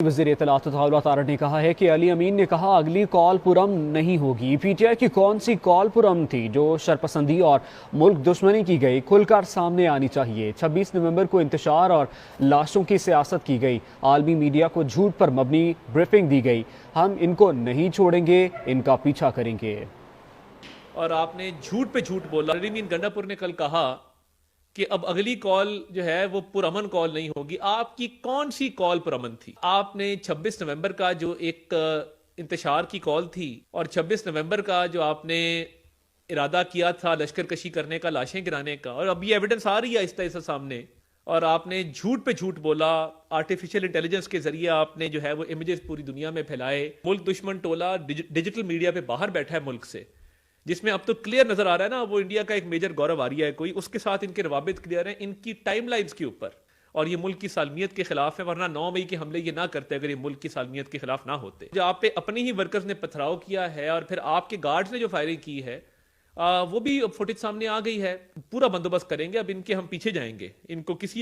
وزیر اطلاعات عطاء تارڑ نے کہا ہے کہ علی امین نے کہا اگلی کال پرم نہیں ہوگی۔ پی ٹی آئی کی کون سی کال پرم تھی جو شرپسندی اور ملک دشمنی کی گئی، کھل کر سامنے آنی چاہیے۔ 26 نومبر کو انتشار اور لاشوں کی سیاست کی گئی، عالمی میڈیا کو جھوٹ پر مبنی بریفنگ دی گئی۔ ہم ان کو نہیں چھوڑیں گے، ان کا پیچھا کریں گے۔ اور آپ نے جھوٹ پہ جھوٹ بولا۔ رمین گنڈا پور نے کل کہا کہ اب اگلی کال جو ہے وہ پرامن کال نہیں ہوگی۔ آپ کی کون سی کال پرامن تھی؟ آپ نے 26 نومبر کا جو ایک انتشار کی کال تھی اور 26 نومبر کا جو آپ نے ارادہ کیا تھا لشکر کشی کرنے کا، لاشیں گرانے کا، اور اب یہ ایویڈنس آ رہی ہے آہستہ آہستہ سامنے، اور آپ نے جھوٹ پہ جھوٹ بولا۔ آرٹیفیشل انٹیلیجنس کے ذریعے آپ نے جو ہے وہ امیجز پوری دنیا میں پھیلائے۔ ملک دشمن ٹولہ ڈیجیٹل میڈیا پہ باہر بیٹھا ہے ملک سے، جس میں اب تو کلیئر نظر آ رہا ہے نا، وہ انڈیا کا ایک میجر گورو آریہ ہے کوئی، اس کے ساتھ ان کے روابط کلیئر ہیں، ان کی ٹائم لائنز کے اوپر، اور یہ ملک کی سالمیت کے خلاف ہے، ورنہ 9 مئی کے حملے یہ نہ کرتے اگر یہ ملک کی سالمیت کے خلاف نہ ہوتے۔ جو آپ پہ اپنی ہی ورکرز نے پتھراؤ کیا ہے، اور پھر آپ کے گارڈز نے جو فائرنگ کی ہے، وہ بھی فوٹیج سامنے آ گئی ہے۔ پورا بندوبست کریں گے، اب ان کے ہم پیچھے جائیں گے، ان کو کسی